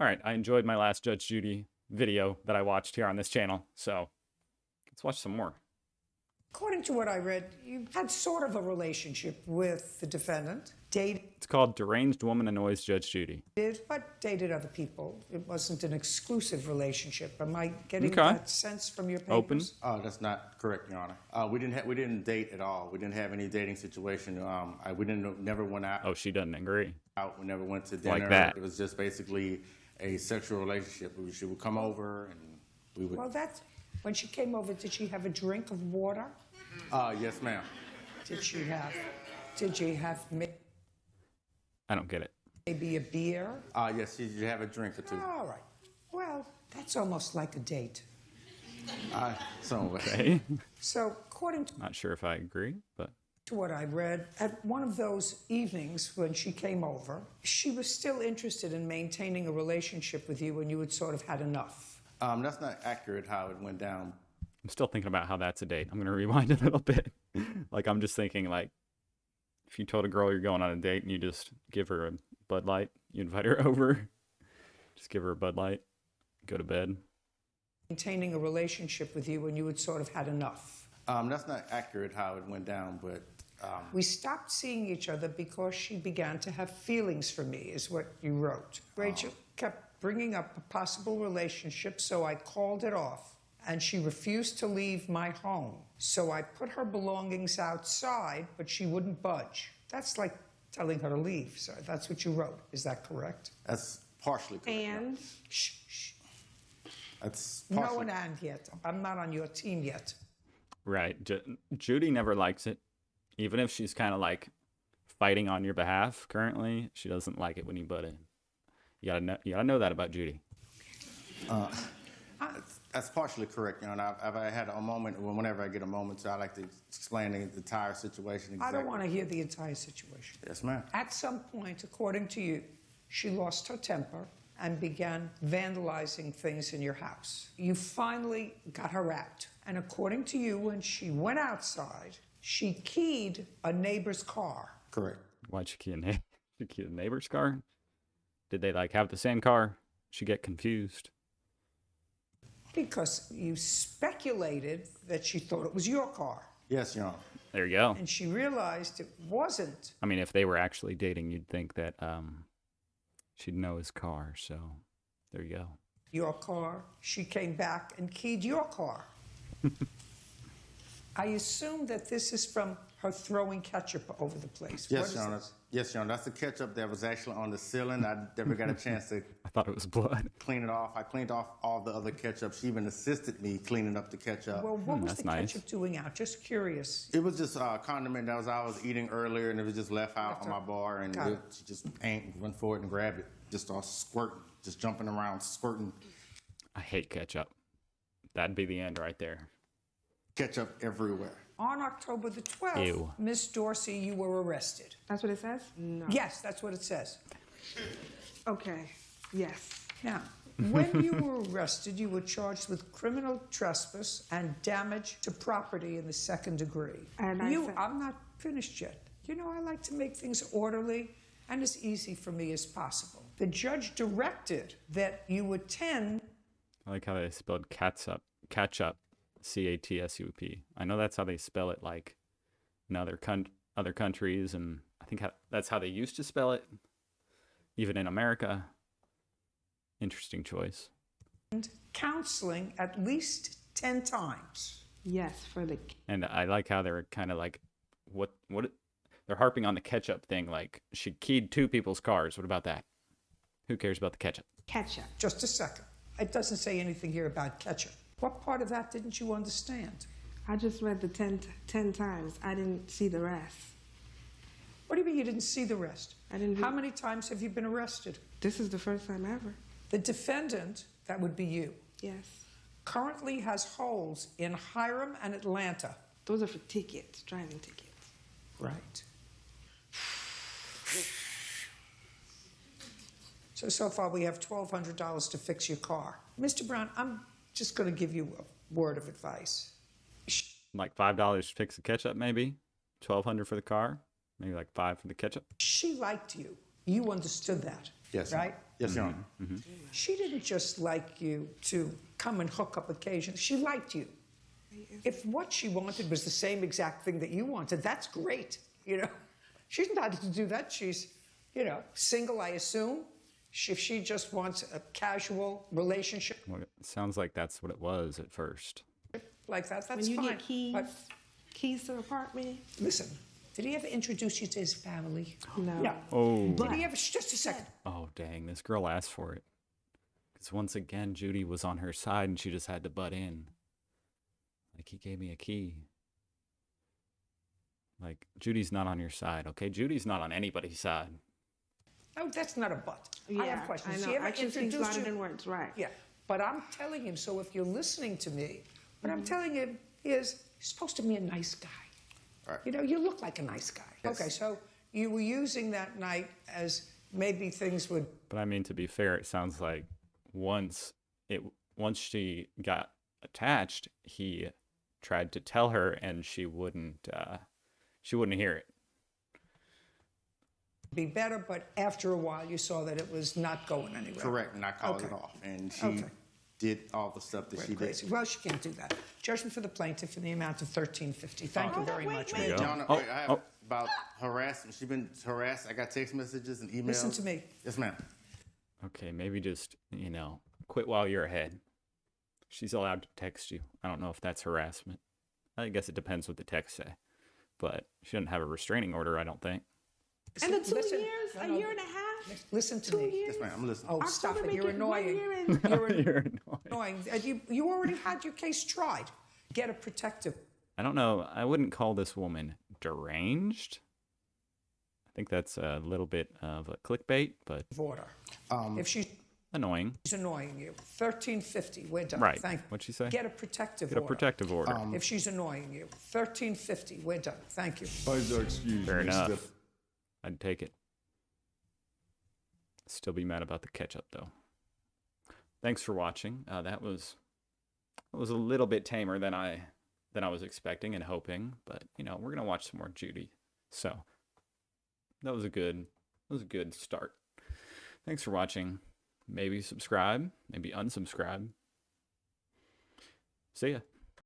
All right, I enjoyed my last Judge Judy video that I watched here on this channel, so let's watch some more. According to what I read, you had sort of a relationship with the defendant. It's called Deranged Woman Annoys Judge Judy. But dated other people. It wasn't an exclusive relationship. Am I getting that sense from your papers? Open. Oh, that's not correct, Your Honor. We didn't date at all. We didn't have any dating situation. We never went out. Oh, she doesn't agree. We never went to dinner. Like that. It was just basically a sexual relationship. She would come over and we would. Well, when she came over, did she have a drink of water? Yes, ma'am. Did you have I don't get it. maybe a beer? Yes, she did have a drink or two. All right. Well, that's almost like a date. Somewhat. Okay. So, according Not sure if I agree, but to what I read, at one of those evenings when she came over, she was still interested in maintaining a relationship with you and you had sort of had enough. That's not accurate how it went down. I'm still thinking about how that's a date. I'm going to rewind a little bit. Like, I'm just thinking, like, if you told a girl you're going on a date and you just give her a Bud Light, you invite her over, just give her a Bud Light, go to bed. Maintaining a relationship with you and you had sort of had enough. That's not accurate how it went down, but... We stopped seeing each other because she began to have feelings for me, is what you wrote. Rachel kept bringing up a possible relationship, so I called it off. And she refused to leave my home. So I put her belongings outside, but she wouldn't budge. That's like telling her to leave. So that's what you wrote. Is that correct? That's partially correct. And? Shh, shh. That's partially... No an and yet. I'm not on your team yet. Right. Judy never likes it. Even if she's kind of like fighting on your behalf currently, she doesn't like it when you butt in. You gotta know that about Judy. That's partially correct, you know. I've had a moment, whenever I get a moment, so I like to explain the entire situation. Exactly. I don't want to hear the entire situation. Yes, ma'am. At some point, according to you, she lost her temper and began vandalizing things in your house. You finally got her out. And according to you, when she went outside, she keyed a neighbor's car. Correct. Why'd she key a neighbor's car? Did they like have the same car? She get confused. Because you speculated that she thought it was your car. Yes, Your Honor. There you go. And she realized it wasn't. I mean, if they were actually dating, you'd think that she'd know his car. So there you go. Your car. She came back and keyed your car. I assume that this is from her throwing ketchup over the place. Yes, Your Honor. Yes, Your Honor. That's the ketchup that was actually on the ceiling. I never got a chance to I thought it was blood. clean it off. I cleaned off all the other ketchup. She even assisted me cleaning up the ketchup. Well, what was that's the nice. ketchup doing out? Just curious. It was just a condiment that I was eating earlier, and it was just left out on my bar, and she just went for it and grabbed it. Just started squirting, just jumping around, squirting. I hate ketchup. That'd be the end right there. Ketchup everywhere. On October the 12th, Ew. Miss Dorsey, you were arrested. That's what it says? No. Yes, that's what it says. Okay. Yes. Now, when you were arrested, you were charged with criminal trespass and damage to property in the second degree. And I'm not finished yet. You know, I like to make things orderly and as easy for me as possible. The judge directed that you attend. I like how they spelled catsup. Catchup. C-A-T-S-U-P. I know that's how they spell it, like in other countries, and I think that's how they used to spell it, even in America. Interesting choice. Counseling at least 10 times. Yes, for the... And I like how they're kind of like, what they're harping on the ketchup thing. Like, she keyed two people's cars. What about that? Who cares about the ketchup? Ketchup. Just a second. It doesn't say anything here about ketchup. What part of that didn't you understand? I just read the 10 times. I didn't see the rest. What do you mean you didn't see the rest? I didn't. How many times have you been arrested? This is the first time ever. The defendant, that would be you, Yes. currently has holds in Hiram and Atlanta. Those are for tickets, driving tickets. Right. So far we have $1,200 to fix your car. Mr. Brown, I'm just going to give you a word of advice. Like $5 to fix the ketchup, maybe. $1,200 for the car. Maybe like $5 for the ketchup. She liked you. You understood that. Yes. Right? Yes, Your Honor. She didn't just like you to come and hook up occasionally. She liked you. If what she wanted was the same exact thing that you wanted, that's great. You know, she's entitled to do that. She's, you know, single, I assume. If she just wants a casual relationship Well, it sounds like that's what it was at first. like that, When that's you fine. get keys, But keys to the apartment? listen, did he ever introduce you to his family? No. No. Oh. Did he ever? Just a second. Oh, dang. This girl asked for it. Because once again, Judy was on her side and she just had to butt in. Like, he gave me a key. Like, Judy's not on your side, okay? Judy's not on anybody's side. Oh, that's not a but. Yeah, I have questions. I He know. ever Action speaks introduced louder you? than words, right. Yeah, but I'm telling him, so if you're listening to me, what I'm telling him is, you're supposed to be a nice guy. Right. You know, you look like a nice guy. Yes. Okay, so you were using that night as maybe things would. But I mean, to be fair, it sounds like once she got attached, he tried to tell her and she wouldn't hear it. Be better, but after a while you saw that it was not going anywhere. Correct, and I called it Okay. off. And she Okay. did all the stuff that she did. Crazy. Well, she can't do that. Judgment for the plaintiff in the amount of $13.50. Thank you very much. There you Your go. Honor, Oh, I have oh. about harassment. She's been harassed. I got text messages and emails. Listen to me. Yes, ma'am. Okay, maybe just, quit while you're ahead. She's allowed to text you. I don't know if that's harassment. I guess it depends what the text say. But she doesn't have a restraining order, I don't think. And the 2 Listen. years, No, a no. year and a half, Listen to 2 me. years. Yes, ma'am. I'm listening. Oh, stop October it. make You're 1 annoying. year and You're annoying. Annoying. And you already had your case tried. Get a protective I don't know. I wouldn't call this woman deranged. I think that's a little bit of a clickbait, but order. If she's annoying. annoying you, $13.50. We're done. Right. Thank you. What'd she say? Get a protective Get a order. protective order. If she's annoying you, $13.50. We're done. Thank you. Fair enough. I'd take it. Still be mad about the ketchup, though. Thanks for watching. That was a little bit tamer than I was expecting and hoping, but we're gonna watch some more Judy. So that was a good start. Thanks for watching. Maybe subscribe, maybe unsubscribe. See ya.